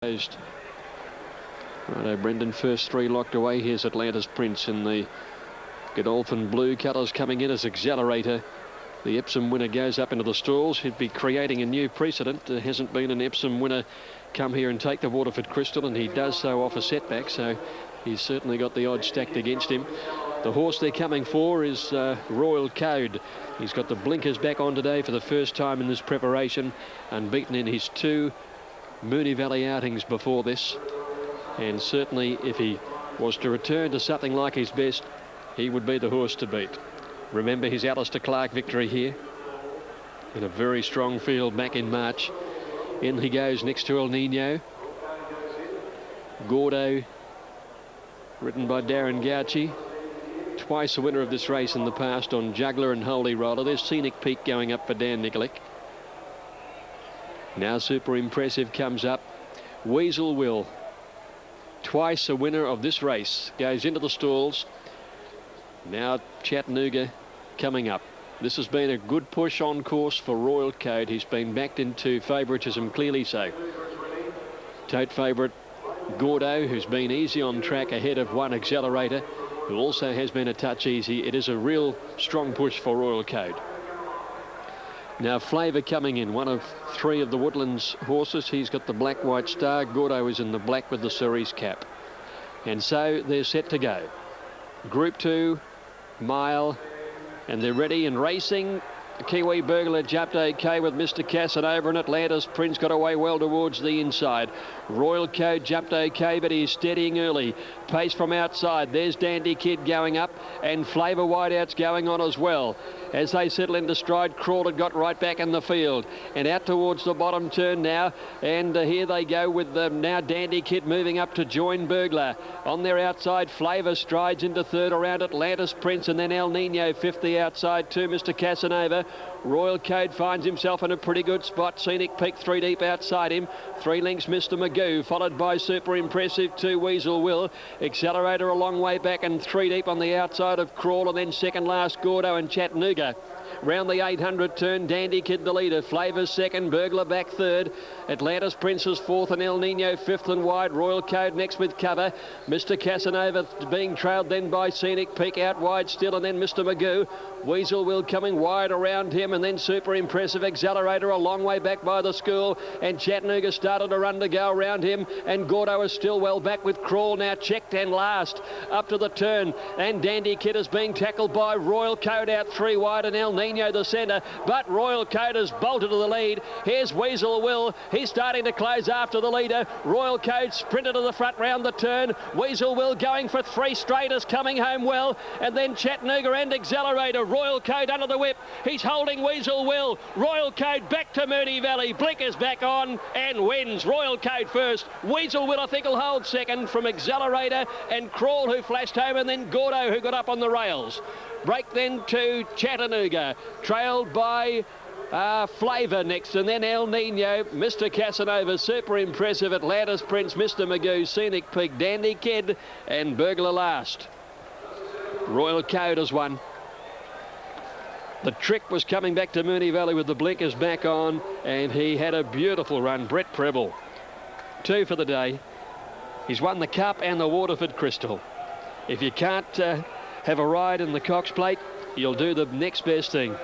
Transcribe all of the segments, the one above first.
Righto, Brendan, first three locked away. Here's Atlantis Prince in the Godolphin blue colours coming in as Accelerator. The Epsom winner goes up into the stalls. He'd be creating a new precedent. There hasn't been an Epsom winner come here and take the Waterford Crystal, and he does so off a setback, so he's certainly got the odds stacked against him. The horse they're coming for is Royal Code. He's got the blinkers back on today for the first time in this preparation, unbeaten in his two Moonee Valley outings before this, and certainly if he was to return to something like his best, he would be the horse to beat. Remember his Alistair Clark victory here in a very strong field back in March. In he goes next to El Nino. Gordo, ridden by Darren Gauci, twice a winner of this race in the past on Juggler and Holy Roller. There's Scenic Peak going up for Dan Nikolic. Now Super Impressive comes up. Weasel Will, twice a winner of this race, goes into the stalls. Now Chattanooga coming up. This has been a good push on course for Royal Code. He's been backed into favouritism, clearly so. Tote favourite Gordo, who's been easy on track ahead of one Accelerator, who also has been a touch easy. It is a real strong push for Royal Code. Now Flavour coming in, one of three of the Woodlands horses. He's got the black white star. Gordo is in the black with the Ceres cap. And so they're set to go. Group 2 mile, and they're ready and racing. Kiwi Burglar jumped okay with Mr. Casanova, and Atlantis Prince got away well towards the inside. Royal Code jumped okay, but he's steadying early. Pace from outside. There's Dandy Kid going up, and Flavour Whiteout's going on as well. As they settle into stride, Crawley got right back in the field and out towards the bottom turn now, and here they go with now Dandy Kid moving up to join Burglar. On their outside, Flavour strides into third around Atlantis Prince, and then El Nino fifth the outside to Mr. Casanova. Royal Code finds himself in a pretty good spot. Scenic Peak three deep outside him. 3 lengths Mr. Magoo, followed by Super Impressive 2 Weasel Will. Accelerator a long way back and 3 deep on the outside of Crawl, and then second last Gordo and Chattanooga. Round the 800 turn, Dandy Kid the leader. Flavour's second, Burglar back third. Atlantis Prince is fourth, and El Nino fifth and wide. Royal Code next with cover. Mr. Casanova being trailed then by Scenic Peak out wide still, and then Mr. Magoo. Weasel Will coming wide around him, and then Super Impressive. Accelerator a long way back by the school, and Chattanooga started to run to go around him, and Gordo is still well back with Crawl now checked and last up to the turn, and Dandy Kid is being tackled by Royal Code out 3 wide, and El Nino the centre, but Royal Code has bolted to the lead. Here's Weasel Will. He's starting to close after the leader. Royal Code sprinted to the front round the turn. Weasel Will going for 3 straight is coming home well, and then Chattanooga and Accelerator. Royal Code under the whip. He's holding Weasel Will. Royal Code back to Moonee Valley. Blinkers back on and wins. Royal Code first. Weasel Will I think will hold second from Accelerator and Crawl, who flashed home, and then Gordo, who got up on the rails. Break then to Chattanooga, trailed by Flavour next, and then El Nino, Mr. Casanova, Super Impressive, Atlantis Prince, Mr. Magoo, Scenic Peak, Dandy Kid, and Burglar last. Royal Code has won. The Trick was coming back to Moonee Valley with the blinkers back on, and he had a beautiful run. Brett Preble, 2 for the day. He's won the Cup and the Waterford Crystal. If you can't have a ride in the Cox Plate, you'll do the next best thing.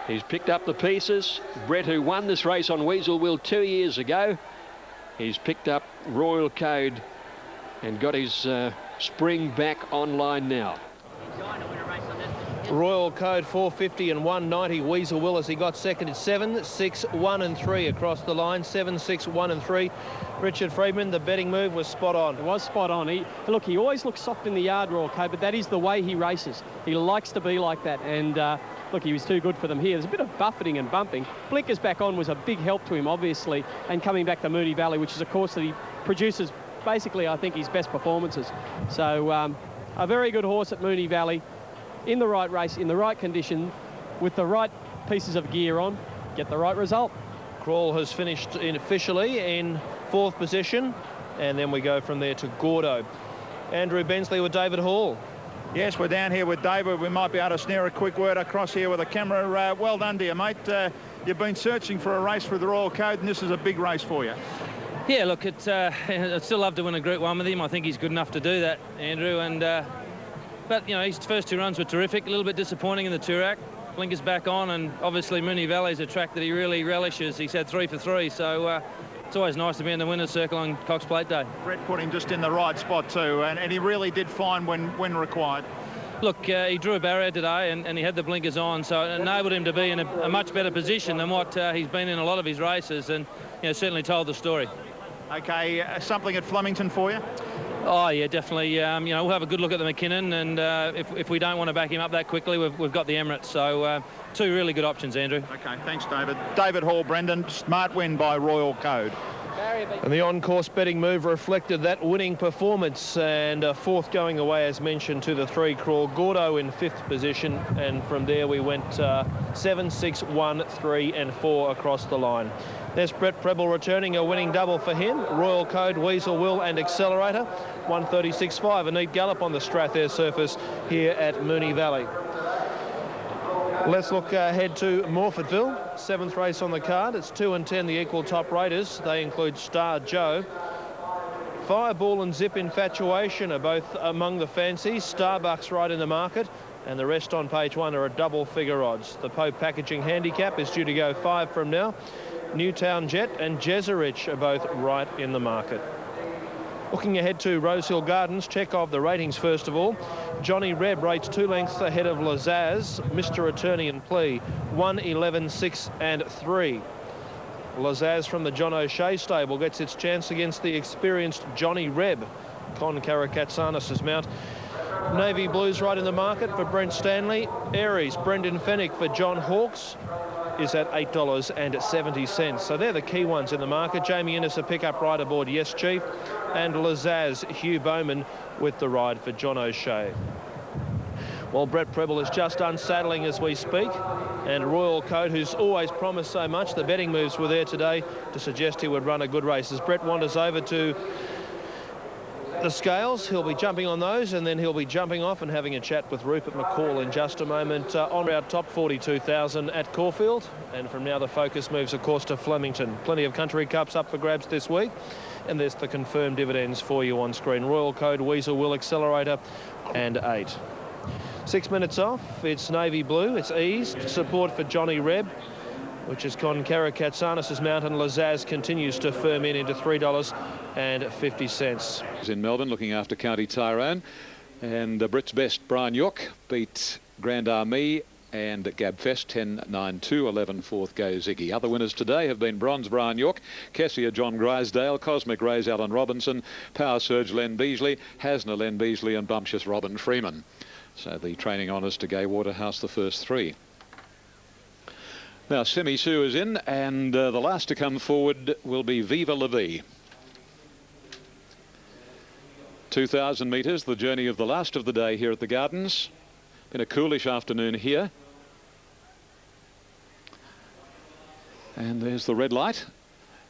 He's picked up the pieces. Brett, who won this race on Weasel Will 2 years ago, he's picked up Royal Code and got his spring back online now. Royal Code 450 and 190. Weasel Will as he got second at 7, 6, 1 and 3 across the line. 7, 6, 1 and 3. Richard Freedman, the betting move was spot on. It was spot on. He always looks soft in the yard, Royal Code, but that is the way he races. He likes to be like that, and look, he was too good for them here. There's a bit of buffeting and bumping. Blinkers back on was a big help to him, obviously, and coming back to Moonee Valley, which is a course that he produces basically, I think, his best performances. So a very good horse at Moonee Valley, in the right race, in the right condition, with the right pieces of gear on, get the right result. Crawl has finished officially in 4th position, and then we go from there to Gordo. Andrew Bensley with David Hall. Yes, we're down here with David. We might be able to snare a quick word across here with a camera. Well done to you, mate. You've been searching for a race for the Royal Code, and this is a big race for you. Yeah, look, I'd still love to win a Group 1 with him. I think he's good enough to do that, Andrew. And but, you know, his first 2 runs were terrific. A little bit disappointing in the Toorak. Blinkers back on, and obviously Moonee Valley is a track that he really relishes. He's had 3 for 3, so it's always nice to be in the winner's circle on Cox Plate Day. Brett put him just in the right spot too, and he really did fine when required. Look, he drew a barrier today, and he had the blinkers on, so it enabled him to be in a much better position than what he's been in a lot of his races, and certainly told the story. Okay, something at Flemington for you? Oh yeah, definitely. We'll have a good look at the McKinnon, and if we don't want to back him up that quickly, we've got the Emirates. So 2 really good options, Andrew. Okay, thanks, David. David Hall, Brendan. Smart win by Royal Code. And the on-course betting move reflected that winning performance, and 4th going away, as mentioned, to the 3 crawl. Gordo in 5th position, and from there we went 7, 6, 1, 3 and 4 across the line. There's Brett Preble returning a winning double for him. Royal Code, Weasel Will and Accelerator. 136.5, a neat gallop on the Strathair surface here at Moonee Valley. Let's look ahead to Morfettville. 7th race on the card. It's 2 and 10, the equal top raters. They include Star Joe. Fireball and Zip Infatuation are both among the fancies. Starbucks right in the market, and the rest on page 1 are at double figure odds. The Pope Packaging Handicap is due to go 5 from now. Newtown Jet and Jeserich are both right in the market. Looking ahead to Rosehill Gardens, check off the ratings first of all. Johnny Reb rates 2 lengths ahead of Lazaz, Mr. Attorney and Plea, 1, 11, 6 and 3. Lazaz from the John O'Shea stable gets its chance against the experienced Johnny Reb. Con Karakatsanis' mount. Navy Blues right in the market for Brent Stanley. Aries, Brendan Fennick for John Hawkes is at $8.70. So they're the key ones in the market. Jamie Innes a pick-up ride aboard Yes Chief, and Lazaz, Hugh Bowman with the ride for John O'Shea. Well, Brett Preble is just unsaddling as we speak, and Royal Code, who's always promised so much, the betting moves were there today to suggest he would run a good race. As Brett wanders over to the scales, he'll be jumping on those, and then he'll be jumping off and having a chat with Rupert McCall in just a moment on our top 42,000 at Caulfield. And from now the focus moves, of course, to Flemington. Plenty of country cups up for grabs this week, and there's the confirmed dividends for you on screen. Royal Code, Weasel Will, Accelerator and 8. 6 minutes off, it's Navy Blue, it's eased. Support for Johnny Reb, which is Con Karakatsanis' mountain. Lazaz continues to firm into $3.50. He's in Melbourne looking after County Tyrone, and Brit's Best Brian York beat Grand Army and Gabfest 10-9-2, 11-4 go Ziggy. Other winners today have been Bronze Brian York, Kessia John Grisdale, Cosmic Rays Alan Robinson, Power Surge Len Beasley, Hasner Len Beasley and Bumptious Robin Freeman. So the training honours to Gay Waterhouse, the first 3. Now Simi Sue is in, and the last to come forward will be Viva La Vie. 2,000 metres, the journey of the last of the day here at the Gardens. Been a coolish afternoon here. And there's the red light.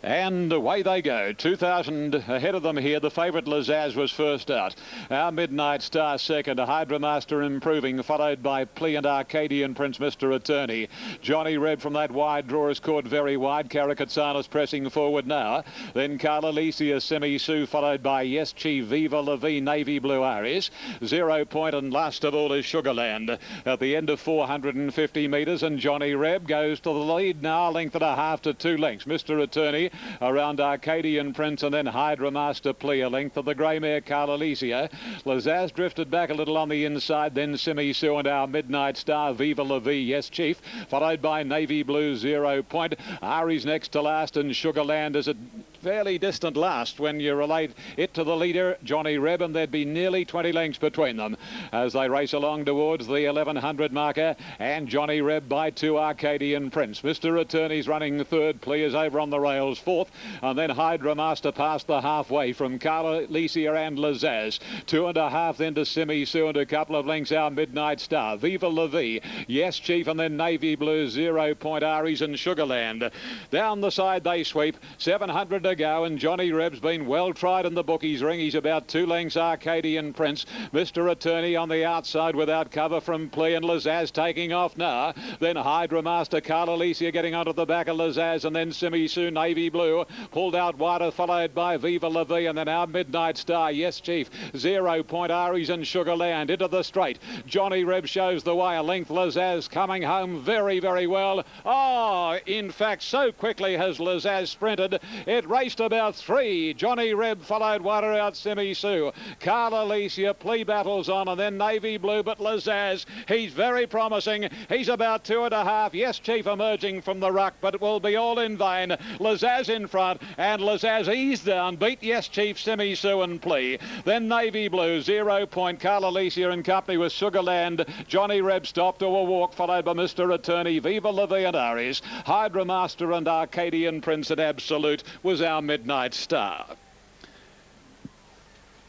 And away they go. 2,000 ahead of them here. The favourite Lazaz was first out. Our Midnight Star second. Hydra Master improving, followed by Plea and Arcadian Prince, Mr. Attorney. Johnny Reb from that wide draw is caught very wide. Karakatsanis pressing forward now. Then Carla Licia, Simi Sue, followed by Yes Chief, Viva La Vie, Navy Blue Aries. 0 Point, and last of all is Sugarland. At the end of 450 metres, and Johnny Reb goes to the lead now, 1.5 to 2 lengths. Mr. Attorney around Arcadian Prince, and then Hydra Master Plea, a length of the grey mare Carla Licia. Lazaz drifted back a little on the inside, then Simi Sue and Our Midnight Star, Viva La Vie, Yes Chief, followed by Navy Blue, 0 Point. Ari's next to last, and Sugarland is a fairly distant last when you relate it to the leader, Johnny Reb, and there'd be nearly 20 lengths between them as they race along towards the 1100 marker, and Johnny Reb by 2 Arcadian Prince. Mr. Attorney's running third, Plea is over on the rails fourth, and then Hydra Master past the halfway from Carla Licia and Lazaz. 2.5 then to Simi Sue, and a couple of lengths Our Midnight Star, Viva La Vie, Yes Chief, and then Navy Blue, 0 Point, Aries and Sugarland. Down the side they sweep, 700 to to go, and Johnny Reb's been well tried in the bookies ring. He's about 2 lengths Arcadian Prince. Mr. Attorney on the outside without cover from Plea, and Lazaz taking off now. Then Hydra Master, Carl Alicia getting onto the back of Lazaz, and then Simi Sue, Navy Blue, pulled out wider, followed by Viva La Vie, and then our Midnight Star, Yes Chief, 0 Point Aries and Sugarland into the straight. Johnny Reb shows the way, a length Lazaz coming home very, very well. Oh, in fact, so quickly has Lazaz sprinted. It raced about 3. Johnny Reb followed wider out Simi Sue. Carl Alicia, Plea battles on, and then Navy Blue, but Lazaz, he's very promising. He's about 2.5. Yes Chief emerging from the ruck, but it will be all in vain. Lazaz in front, and Lazaz eased down, beat Yes Chief, Simi Sue and Plea. Then Navy Blue, 0 Point, Carl Alicia in company with Sugarland. Johnny Reb stopped to a walk, followed by Mr. Attorney, Viva La Vie and Aries. Hydra Master and Arcadian Prince at Absolute was our Midnight Star.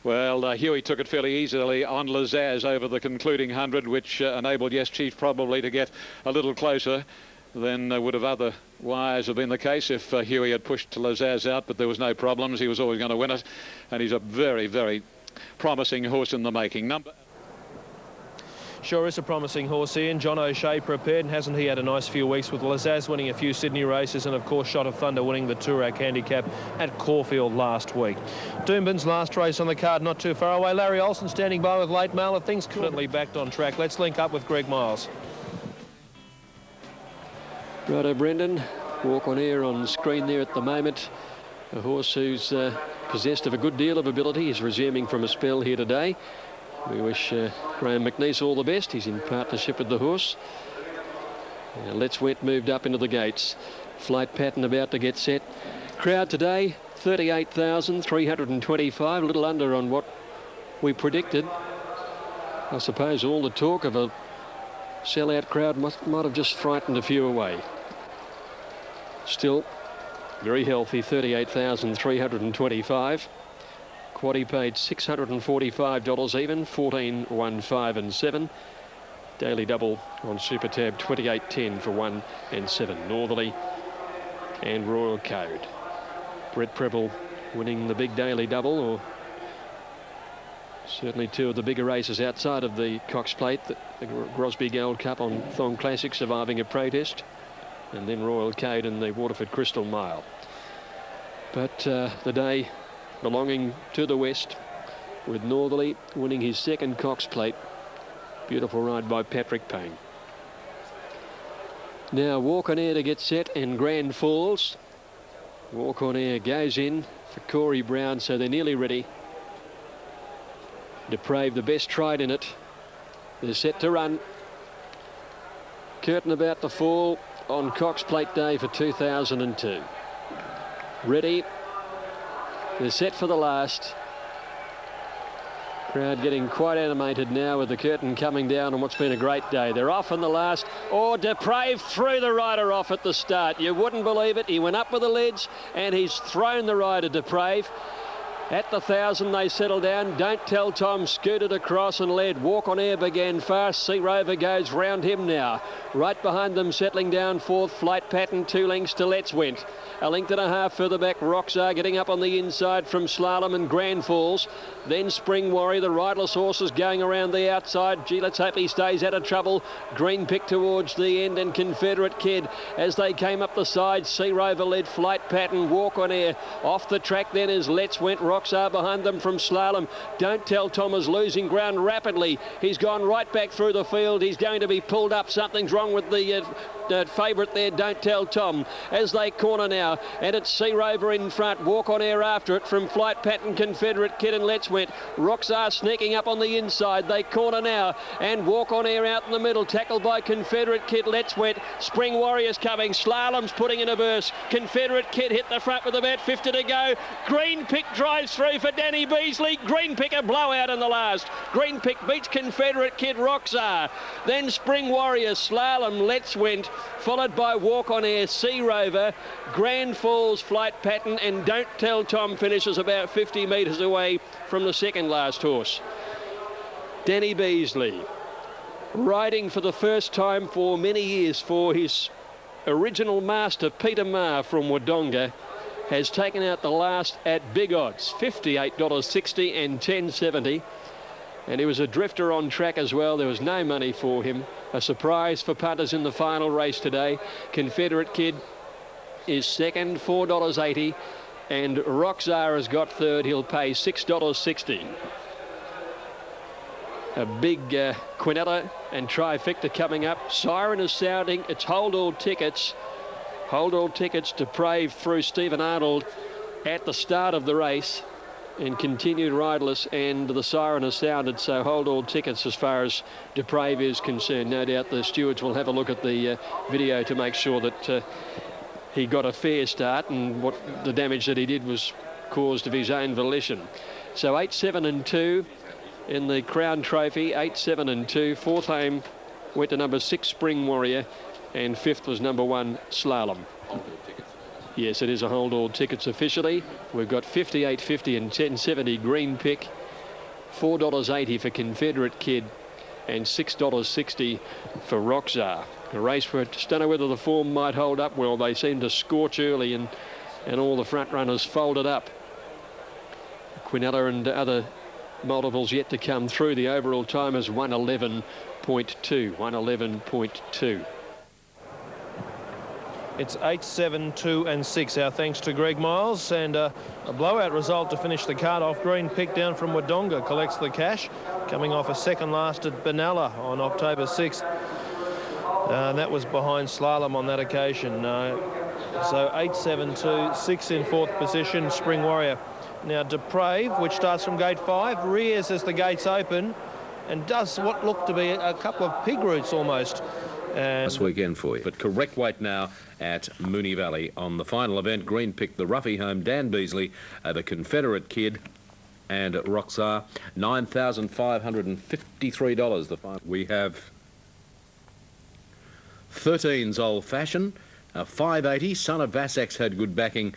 Well, Huey took it fairly easily on Lazaz over the concluding 100, which enabled Yes Chief probably to get a little closer than would have otherwise have been the case if Huey had pushed Lazaz out, but there was no problems. He was always going to win it, and he's a very, very promising horse in the making. Sure is a promising horse, Ian. John O'Shea prepared, and hasn't he had a nice few weeks with Lazaz winning a few Sydney races, and of course Shot of Thunder winning the Toorak handicap at Caulfield last week. Doombin's last race on the card not too far away. Larry Olsen standing by with Late Mail. Things currently backed on track. Let's link up with Greg Miles. Righto, Brendan. Walk on Air on screen there at the moment. A horse who's possessed of a good deal of ability is resuming from a spell here today. We wish Graham McNeese all the best. He's in partnership with the horse. Let's Wet moved up into the gates. Flight Pattern about to get set. Crowd today, 38,325, a little under on what we predicted. I suppose all the talk of a sellout crowd might have just frightened a few away. Still very healthy, 38,325. Quaddy paid $645 even, 14.15 and 7. Daily double on Super Tab, 28.10 for 1 and 7. Northerly and Royal Code. Brett Preble winning the big daily double, or certainly two of the bigger races outside of the Cox Plate, the Grosby Gold Cup on Thong Classic, surviving a protest, and then Royal Code in the Waterford Crystal Mile. But the day belonging to the West, with Northerly winning his second Cox Plate. Beautiful ride by Patrick Payne. Now Walk on Air to get set, and Grand Falls. Walk on Air goes in for Corey Brown, so they're nearly ready. Depraved, the best tried in it. They're set to run. Curtain about to fall on Cox Plate Day for 2002. Ready. They're set for the last. Crowd getting quite animated now with the curtain coming down on what's been a great day. They're off in the last. Oh, Depraved threw the rider off at the start. You wouldn't believe it. He went up with the leads, and he's thrown the rider, Depraved. At the 1,000 they settle down. Don't Tell Tom scooted across and led. Walk on Air began fast. Sea Rover goes round him now. Right behind them settling down fourth, Flight Pattern, 2 lengths to Let's Went. A length and a half further back, Roxar getting up on the inside from Slalom and Grand Falls. Then Spring Warrior, the riderless horses going around the outside. Gee, let's hope he stays out of trouble. Green Pick towards the end, and Confederate Kid as they came up the side. Sea Rover led Flight Pattern. Walk on Air off the track then as Let's Went. Roxar behind them from Slalom. Don't Tell Tom is losing ground rapidly. He's gone right back through the field. He's going to be pulled up. Something's wrong with the favourite there, Don't Tell Tom, as they corner now, and it's Sea Rover in front. Walk on Air after it from Flight Pattern, Confederate Kid and Let's Went. Roxar sneaking up on the inside. They corner now, and Walk on Air out in the middle, tackled by Confederate Kid. Let's Went. Spring Warriors coming. Slalom's putting in a verse. Confederate Kid hit the front with about 50 to go. Green Pick drives through for Danny Beasley. Green Pick a blowout in the last. Green Pick beats Confederate Kid, Roxar. Then Spring Warriors, Slalom, Let's Went, followed by Walk on Air, Sea Rover, Grand Falls, Flight Pattern, and Don't Tell Tom finishes about 50 metres away from the second last horse. Danny Beasley, riding for the first time for many years for his original master, Peter Marr from Wodonga. has taken out the last at big odds, $58.60 and $10.70. And he was a drifter on track as well. There was no money for him. A surprise for punters in the final race today. Confederate Kid is second, $4.80. And Roxar has got third. He'll pay $6.60. A big Quinella and Trifecta coming up. Siren is sounding. It's Hold All Tickets. Hold All Tickets depraved through Stephen Arnold at the start of the race and continued riderless, and the siren has sounded, so Hold All Tickets as far as Deprave is concerned. No doubt the stewards will have a look at the video to make sure that he got a fair start, and what the damage that he did was caused of his own volition. So 8, 7 and 2 in the Crown Trophy, 8, 7 and 2. Fourth home went to number 6 Spring Warrior, and fifth was number 1 Slalom. Yes, it is a Hold All Tickets officially. We've got $58.50 and $10.70 Green Pick, $4.80 for Confederate Kid, and $6.60 for Roxar. A race where just don't know whether the form might hold up well. They seem to scorch early, and all the front runners folded up. Quinella and other multiples yet to come through. The overall time is 1:11.2. 1:11.2. It's 8, 7, 2 and 6. Our thanks to Greg Miles, and a blowout result to finish the card off. Green Pick down from Wodonga collects the cash, coming off a second last at Benalla on October 6th. That was behind Slalom on that occasion. So 8, 7, 2, 6 in fourth position, Spring Warrior. Now Deprave, which starts from gate 5, rears as the gates open and does what looked to be a couple of pig roots almost. This weekend for you. But correct weight now at Moonee Valley on the final event. Green Pick, the Ruffy home, Dan Beasley, the Confederate Kid, and Roxar, $9,553. The final. We have 13's Old Fashion, 580. Son of Vassax had good backing.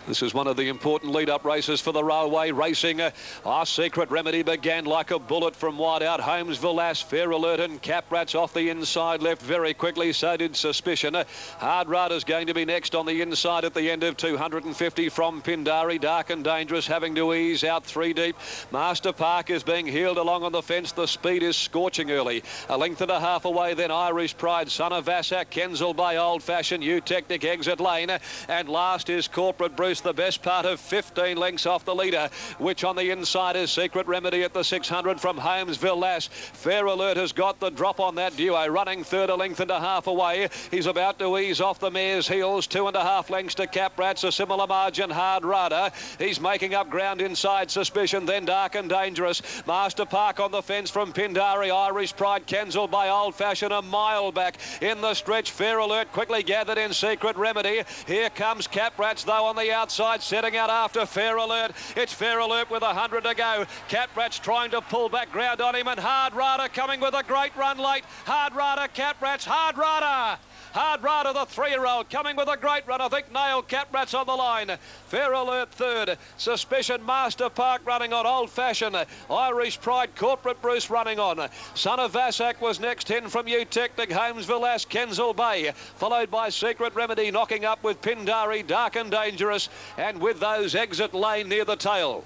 This is one of the important lead-up races for the railway racing. Our Secret Remedy began like a bullet from wide out. Holmesville Lass, Fair Alert and Cap Rats off the inside left very quickly. So did Suspicion. Hard Rider's going to be next on the inside at the end of 250 from Pindari. Dark and Dangerous having to ease out 3 deep. Master Park is being heeled along on the fence. The speed is scorching early. A length and a half away then Irish Pride, Son of Vassac, Kensal Bay, Old Fashion, U-Technic, Exit Lane. And last is Corporate Bruce, the best part of 15 lengths off the leader, which on the inside is Secret Remedy at the 600 from Holmesville Lass. Fair Alert has got the drop on that duo, running third, a length and a half away. He's about to ease off the mare's heels, 2.5 lengths to Cap Rats, a similar margin, Hard Rider. He's making up ground inside Suspicion, then Dark and Dangerous. Master Park on the fence from Pindari, Irish Pride, Kensal by Old Fashion, a mile back in the stretch. Fair Alert quickly gathered in Secret Remedy. Here comes Cap Rats though on the outside, setting out after Fair Alert. It's Fair Alert with 100 to go. Cap Rats trying to pull back ground on him, and Hard Rider coming with a great run late. Hard Rider, Cap Rats, Hard Rider. Hard Rider, the 3-year-old, coming with a great run. I think nailed Cap Rats on the line. Fair Alert third. Suspicion, Master Park running on. Old Fashion, Irish Pride, Corporate Bruce running on. Son of Vassac was next in from U-Technic, Holmesville Lass, Kensal Bay, followed by Secret Remedy knocking up with Pindari, Dark and Dangerous, and with those Exit Lane near the tail.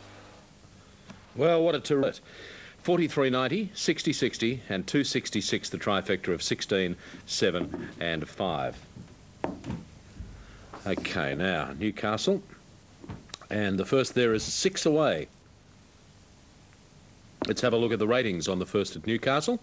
Well, what a terrific. 43.90, 60.60 and 2.66, the trifecta of 16, 7 and 5. Okay, now Newcastle, and the first there is 6 away. Let's have a look at the ratings on the first at Newcastle.